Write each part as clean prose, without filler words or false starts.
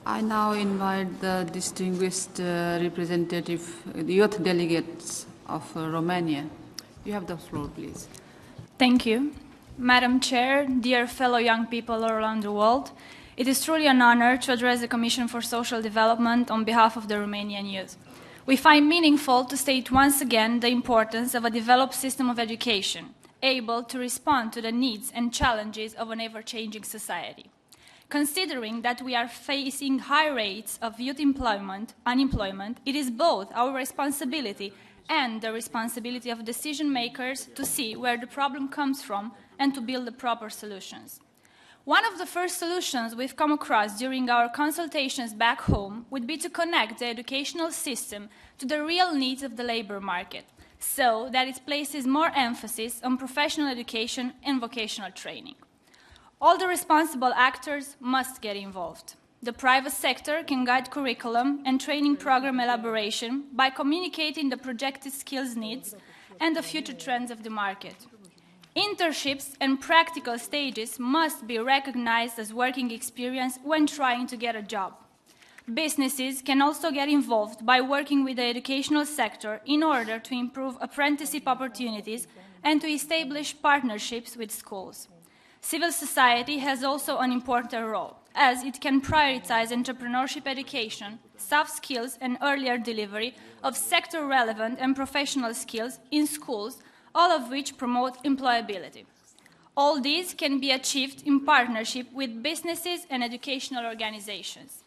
I now invite the distinguished representative, the youth delegates of Romania. You have the floor, please. Thank you. Madam Chair, dear fellow young people around the world, it is truly an honor to address the Commission for Social Development on behalf of the Romanian youth. We find meaningful to state once again the importance of a developed system of education, able to respond to the needs and challenges of an ever-changing society. Considering that we are facing high rates of youth unemployment, it is both our responsibility and the responsibility of decision makers to see where the problem comes from and to build the proper solutions. One of the first solutions we've come across during our consultations back home would be to connect the educational system to the real needs of the labor market, so that it places more emphasis on professional education and vocational training. All the responsible actors must get involved. The private sector can guide curriculum and training program elaboration by communicating the projected skills needs and the future trends of the market. Internships and practical stages must be recognized as working experience when trying to get a job. Businesses can also get involved by working with the educational sector in order to improve apprenticeship opportunities and to establish partnerships with schools. Civil society has also an important role, as it can prioritize entrepreneurship education, soft skills, and earlier delivery of sector-relevant and professional skills in schools, all of which promote employability. All these can be achieved in partnership with businesses and educational organizations.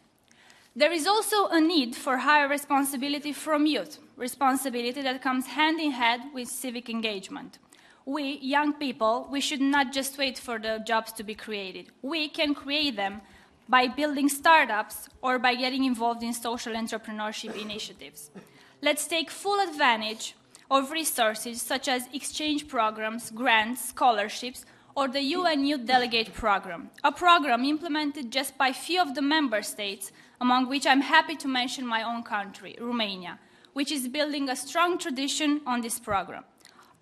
There is also a need for higher responsibility from youth, responsibility that comes hand in hand with civic engagement. We, young people, we should not just wait for the jobs to be created. We can create them by building startups or by getting involved in social entrepreneurship initiatives. Let's take full advantage of resources such as exchange programs, grants, scholarships, or the UN Youth Delegate Program, a program implemented just by few of the member states, among which I'm happy to mention my own country, Romania, which is building a strong tradition on this program.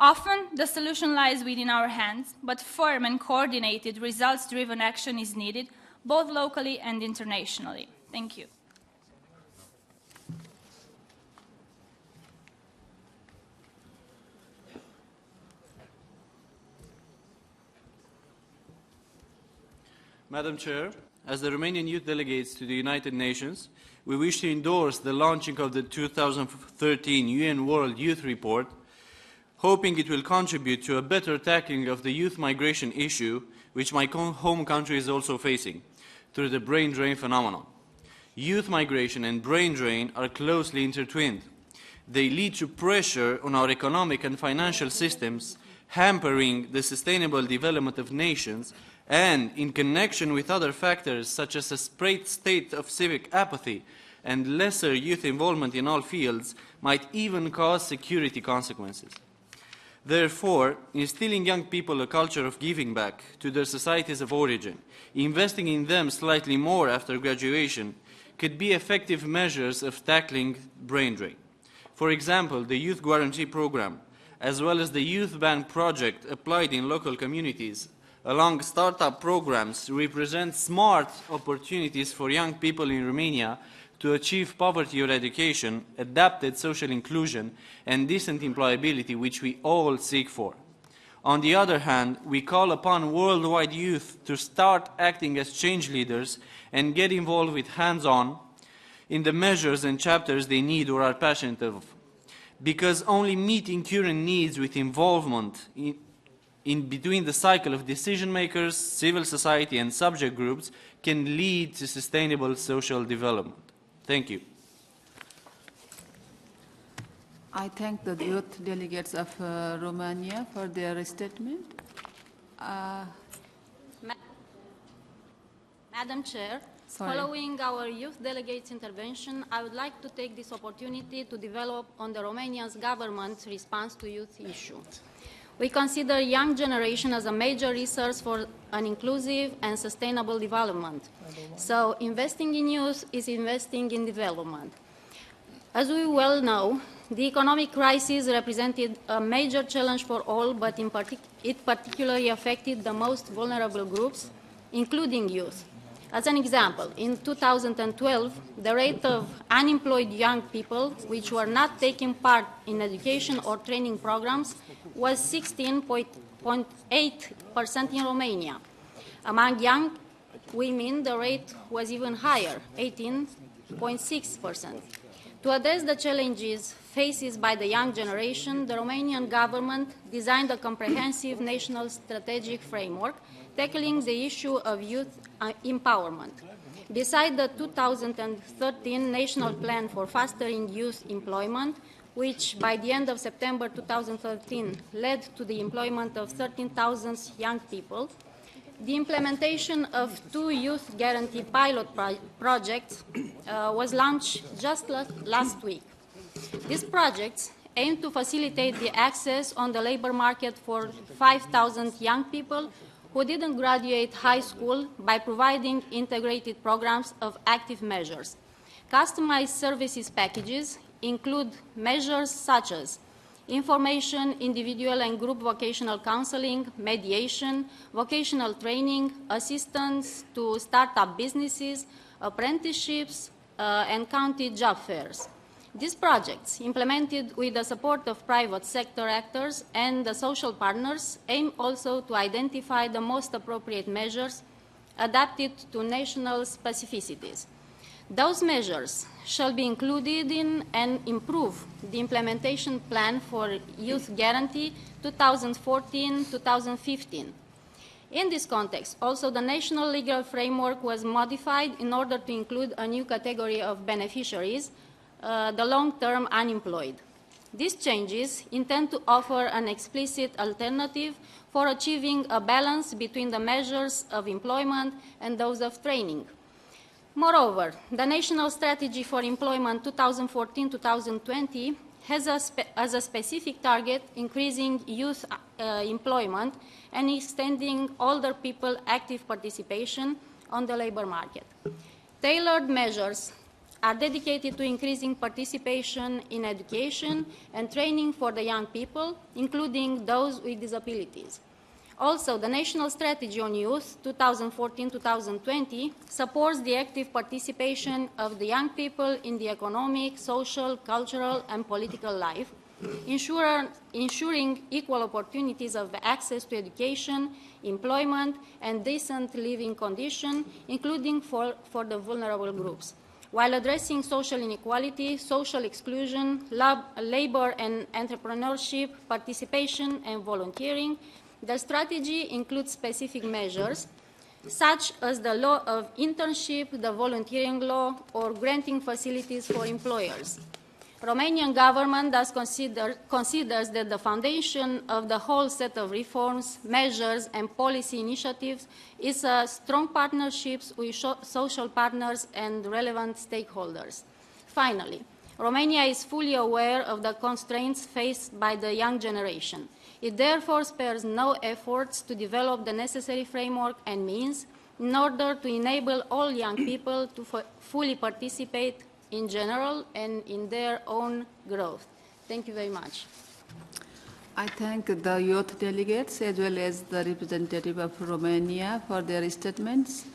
Often, the solution lies within our hands, but firm and coordinated, results-driven action is needed, both locally and internationally. Thank you. Madam Chair, as the Romanian youth delegates to the United Nations, we wish to endorse the launching of the 2013 UN World Youth Report, hoping it will contribute to a better tackling of the youth migration issue, which my home country is also facing, through the brain drain phenomenon. Youth migration and brain drain are closely intertwined. They lead to pressure on our economic and financial systems, hampering the sustainable development of nations, and in connection with other factors such as a spread state of civic apathy and lesser youth involvement in all fields, might even cause security consequences. Therefore, instilling young people a culture of giving back to their societies of origin, investing in them slightly more after graduation, could be effective measures of tackling brain drain. For example, the Youth Guarantee Program, as well as the Youth Bank project applied in local communities, along startup programs, represent smart opportunities for young people in Romania to achieve poverty or education, adapted social inclusion, and decent employability, which we all seek for. On the other hand, we call upon worldwide youth to start acting as change leaders and get involved with hands-on in the measures and chapters they need or are passionate of. Because only meeting current needs with involvement in between the cycle of decision makers, civil society, and subject groups can lead to sustainable social development. Thank you. I thank the youth delegates of Romania for their statement. Madam Chair, following our youth delegates' intervention, I would like to take this opportunity to develop on the Romanian government's response to youth issue. We consider young generation as a major resource for an inclusive and sustainable development. So investing in youth is investing in development. As we well know, the economic crisis represented a major challenge for all, but it particularly affected the most vulnerable groups, including youth. As an example, in 2012, the rate of unemployed young people which were not taking part in education or training programs was 16.8% in Romania. Among young women, the rate was even higher, 18.6%. To address the challenges faced by the young generation, the Romanian government designed a comprehensive national strategic framework tackling the issue of youth empowerment. Beside the 2013 National Plan for Fostering Youth Employment, which by the end of September 2013 led to the employment of 13,000 young people, the implementation of 2 youth guarantee pilot projects was launched just last week. These projects aim to facilitate the access on the labor market for 5,000 young people who didn't graduate high school by providing integrated programs of active measures. Customized services packages include measures such as information, individual and group vocational counseling, mediation, vocational training, assistance to start-up businesses, apprenticeships, and county job fairs. These projects, implemented with the support of private sector actors and the social partners, aim also to identify the most appropriate measures adapted to national specificities. Those measures shall be included in and improve the implementation plan for Youth Guarantee 2014-2015. In this context, also the national legal framework was modified in order to include a new category of beneficiaries, the long-term unemployed. These changes intend to offer an explicit alternative for achieving a balance between the measures of employment and those of training. Moreover, the National Strategy for Employment 2014-2020 has as a specific target increasing youth employment and extending older people active participation on the labor market. Tailored measures are dedicated to increasing participation in education and training for the young people, including those with disabilities. Also, the National Strategy on Youth 2014-2020 supports the active participation of the young people in the economic, social, cultural, and political life, ensuring equal opportunities of access to education, employment, and decent living conditions, including for the vulnerable groups, while addressing social inequality, social exclusion, labor and entrepreneurship, participation, and volunteering. The strategy includes specific measures, such as the law of internship, the volunteering law, or granting facilities for employers. Romanian government thus considers that the foundation of the whole set of reforms, measures, and policy initiatives is strong partnerships with social partners and relevant stakeholders. Finally, Romania is fully aware of the constraints faced by the young generation. It therefore spares no efforts to develop the necessary framework and means in order to enable all young people to fully participate in general and in their own growth. Thank you very much. I thank the youth delegates as well as the representative of Romania for their statements.